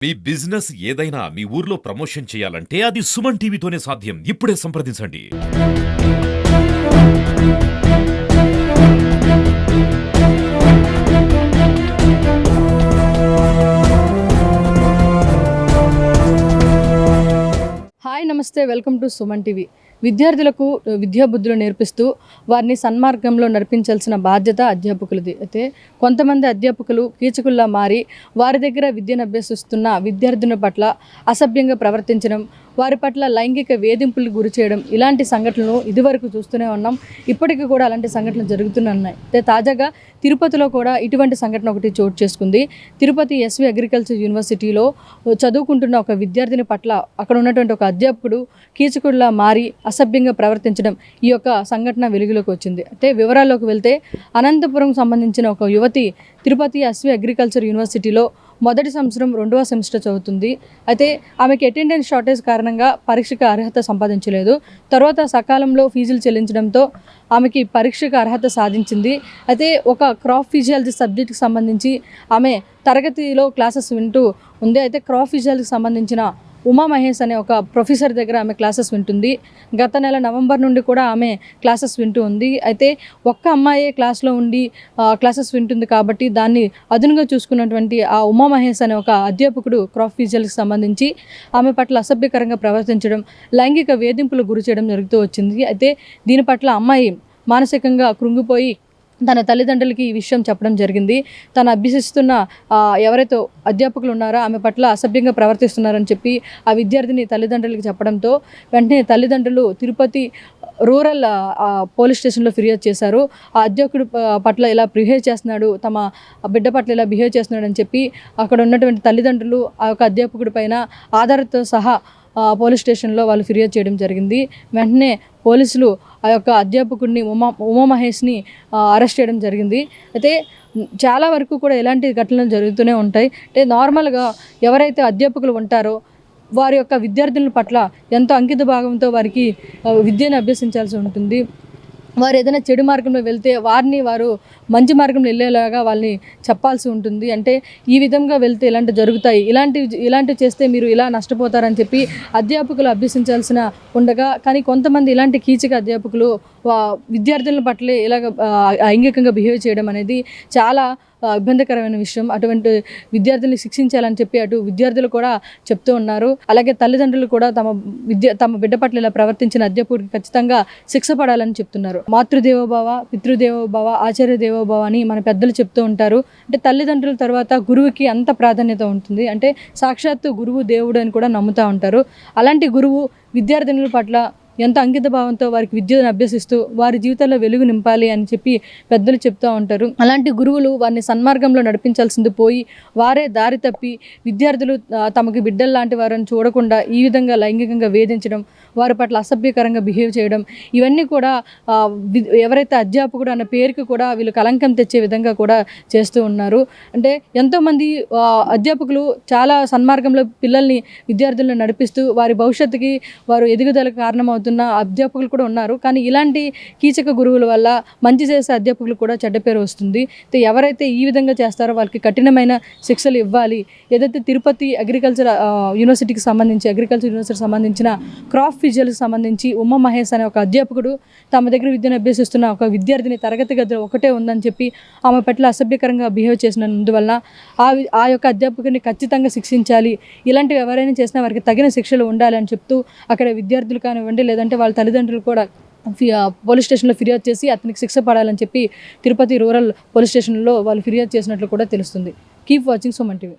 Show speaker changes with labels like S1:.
S1: మీ business ఏదైనా మీ ఊర్లో promotion చేయాలంటే అది సుమన్ టీవీతోనే సాధ్యం. ఇప్పుడే సంప్రదించండి.
S2: హాయ్ నమస్తే, వెల్కమ్ టు సుమన్ టీవీ. విద్యార్థులకు విద్యాబుద్ధులు నేర్పిస్తూ వారిని సన్మార్గంలో నడిపించాల్సిన బాధ్యత అధ్యాపకులది. అయితే కొంతమంది అధ్యాపకులు కీచకుల్లా మారి వారి దగ్గర విద్యను అభ్యసిస్తున్న విద్యార్థుల పట్ల అసభ్యంగా ప్రవర్తించడం, వారి పట్ల లైంగిక వేధింపులకు గురి చేయడం, ఇలాంటి సంఘటనలు ఇదివరకు చూస్తూనే ఉన్నాం. ఇప్పటికీ కూడా అలాంటి సంఘటనలు జరుగుతూనే ఉన్నాయి. అయితే తాజాగా తిరుపతిలో కూడా ఇటువంటి సంఘటన ఒకటి చోటు చేసుకుంది. తిరుపతి ఎస్వి అగ్రికల్చర్ యూనివర్సిటీలో చదువుకుంటున్న ఒక విద్యార్థిని పట్ల అక్కడ ఉన్నటువంటి ఒక అధ్యాపకుడు కీచకుడిలా మారి అసభ్యంగా ప్రవర్తించడం, ఈ యొక్క సంఘటన వెలుగులోకి వచ్చింది. అయితే వివరాల్లోకి వెళ్తే అనంతపురం సంబంధించిన ఒక యువతి తిరుపతి ఎస్వి అగ్రికల్చర్ యూనివర్సిటీలో మొదటి సంవత్సరం 2వ సెమిస్టర్ చదువుతుంది. అయితే ఆమెకి అటెండెన్స్ షార్టేజ్ కారణంగా పరీక్షకు అర్హత సంపాదించలేదు. తర్వాత సకాలంలో ఫీజులు చెల్లించడంతో ఆమెకి పరీక్షకు అర్హత సాధించింది. అయితే ఒక క్రాప్ ఫిజియాలజీ సబ్జెక్ట్కి సంబంధించి ఆమె తరగతిలో క్లాసెస్ వింటూ ఉంది. అయితే క్రాప్ ఫిజియాలజీకి సంబంధించిన ఉమా మహేష్ అనే ఒక ప్రొఫెసర్ దగ్గర ఆమె క్లాసెస్ వింటుంది. గత నెల నవంబర్ నుండి కూడా ఆమె క్లాసెస్ వింటూ ఉంది. అయితే ఒక్క అమ్మాయే క్లాస్లో ఉండి క్లాసెస్ వింటుంది కాబట్టి దాన్ని అదునుగా చూసుకున్నటువంటి ఆ ఉమా మహేష్ అనే ఒక అధ్యాపకుడు క్రాప్ ఫిజియాలజీకి సంబంధించి ఆమె పట్ల అసభ్యకరంగా ప్రవర్తించడం, లైంగిక వేధింపులకు గురి చేయడం జరుగుతూ వచ్చింది. అయితే దీని పట్ల అమ్మాయి మానసికంగా కృంగిపోయి తన తల్లిదండ్రులకి ఈ విషయం చెప్పడం జరిగింది. తను అభ్యసిస్తున్న ఎవరైతే అధ్యాపకులు ఉన్నారో ఆమె పట్ల అసభ్యంగా ప్రవర్తిస్తున్నారని చెప్పి ఆ విద్యార్థిని తల్లిదండ్రులకి చెప్పడంతో వెంటనే తల్లిదండ్రులు తిరుపతి రూరల్ పోలీస్ స్టేషన్లో ఫిర్యాదు చేశారు. ఆ అధ్యాపకుడు పట్ల ఇలా బిహేవ్ చేస్తున్నాడు, తమ బిడ్డ పట్ల ఇలా బిహేవ్ చేస్తున్నాడు అని చెప్పి అక్కడ ఉన్నటువంటి తల్లిదండ్రులు ఆ యొక్క అధ్యాపకుడి పైన ఆధారంతో సహా పోలీస్ స్టేషన్లో వాళ్ళు ఫిర్యాదు చేయడం జరిగింది. వెంటనే పోలీసులు ఆ యొక్క అధ్యాపకుడిని ఉమా మహేష్ని అరెస్ట్ చేయడం జరిగింది. అయితే చాలా వరకు కూడా ఇలాంటి ఘటనలు జరుగుతూనే ఉంటాయి. అంటే నార్మల్గా ఎవరైతే అధ్యాపకులు ఉంటారో వారి యొక్క విద్యార్థుల పట్ల ఎంతో అంకిత భావంతో వారికి విద్యను అభ్యసించాల్సి ఉంటుంది. వారు ఏదైనా చెడు మార్గంలో వెళ్తే వారు మంచి మార్గంలో వెళ్ళేలాగా వాళ్ళని చెప్పాల్సి ఉంటుంది. అంటే ఈ విధంగా వెళ్తే ఇలాంటివి జరుగుతాయి, ఇలాంటివి చేస్తే మీరు ఇలా నష్టపోతారని చెప్పి అధ్యాపకులు అభ్యసించాల్సిన ఉండగా, కానీ కొంతమంది ఇలాంటి కీచక అధ్యాపకులు విద్యార్థుల పట్లే ఇలాగ లైంగికంగా బిహేవ్ చేయడం అనేది చాలా ఇబ్బందికరమైన విషయం. అటువంటి విద్యార్థుల్ని శిక్షించాలని చెప్పి అటు విద్యార్థులు కూడా చెప్తూ ఉన్నారు. అలాగే తల్లిదండ్రులు కూడా తమ బిడ్డ పట్ల ఇలా ప్రవర్తించిన అధ్యాపకుడికి ఖచ్చితంగా శిక్ష పడాలని చెప్తున్నారు. మాతృదేవోభవ, పితృదేవోభవ, ఆచార్య దేవోభవ అని మన పెద్దలు చెప్తూ ఉంటారు. అంటే తల్లిదండ్రుల తర్వాత గురువుకి అంత ప్రాధాన్యత ఉంటుంది. అంటే సాక్షాత్తు గురువు దేవుడు అని కూడా నమ్ముతూ ఉంటారు. అలాంటి గురువు విద్యార్థినుల పట్ల ఎంతో అంకిత భావంతో వారికి విద్యను అభ్యసిస్తూ వారి జీవితాల్లో వెలుగు నింపాలి అని చెప్పి పెద్దలు చెప్తూ ఉంటారు. అలాంటి గురువులు వారిని సన్మార్గంలో నడిపించాల్సింది పోయి వారే దారి తప్పి విద్యార్థులు తమకి బిడ్డలు లాంటి వారిని చూడకుండా ఈ విధంగా లైంగికంగా వేధించడం, వారి పట్ల అసభ్యకరంగా బిహేవ్ చేయడం, ఇవన్నీ కూడా ఎవరైతే అధ్యాపకుడు అన్న పేరుకి కూడా వీళ్ళు కలంకం తెచ్చే విధంగా కూడా చేస్తూ ఉన్నారు. అంటే ఎంతోమంది అధ్యాపకులు చాలా సన్మార్గంలో పిల్లల్ని విద్యార్థులను నడిపిస్తూ వారి భవిష్యత్తుకి వారు ఎదుగుదలకు కారణమవుతున్న అధ్యాపకులు కూడా ఉన్నారు. కానీ ఇలాంటి కీచక గురువుల వల్ల మంచి చేసే అధ్యాపకులు కూడా చెడ్డ పేరు వస్తుంది. ఎవరైతే ఈ విధంగా చేస్తారో వాళ్ళకి కఠినమైన శిక్షలు ఇవ్వాలి. ఏదైతే తిరుపతి అగ్రికల్చర్ యూనివర్సిటీకి సంబంధించిన క్రాప్ ఫిజియాలజీకి సంబంధించి ఉమా మహేష్ అనే ఒక అధ్యాపకుడు తమ దగ్గర విద్యను అభ్యసిస్తున్న ఒక విద్యార్థిని తరగతి గది ఒకటే ఉందని చెప్పి ఆమె పట్ల అసభ్యకరంగా బిహేవ్ చేసినందువల్ల ఆ యొక్క అధ్యాపకుడిని ఖచ్చితంగా శిక్షించాలి. ఇలాంటివి ఎవరైనా చేసినా వారికి తగిన శిక్షలు ఉండాలి అని చెప్తూ అక్కడ విద్యార్థులు కానివ్వండి, లేదంటే వాళ్ళ తల్లిదండ్రులు కూడా పోలీస్ స్టేషన్లో ఫిర్యాదు చేసి అతనికి శిక్ష పడాలని చెప్పి తిరుపతి రూరల్ పోలీస్ స్టేషన్లో వాళ్ళు ఫిర్యాదు చేసినట్లు కూడా తెలుస్తుంది. Keep watching Suman TV.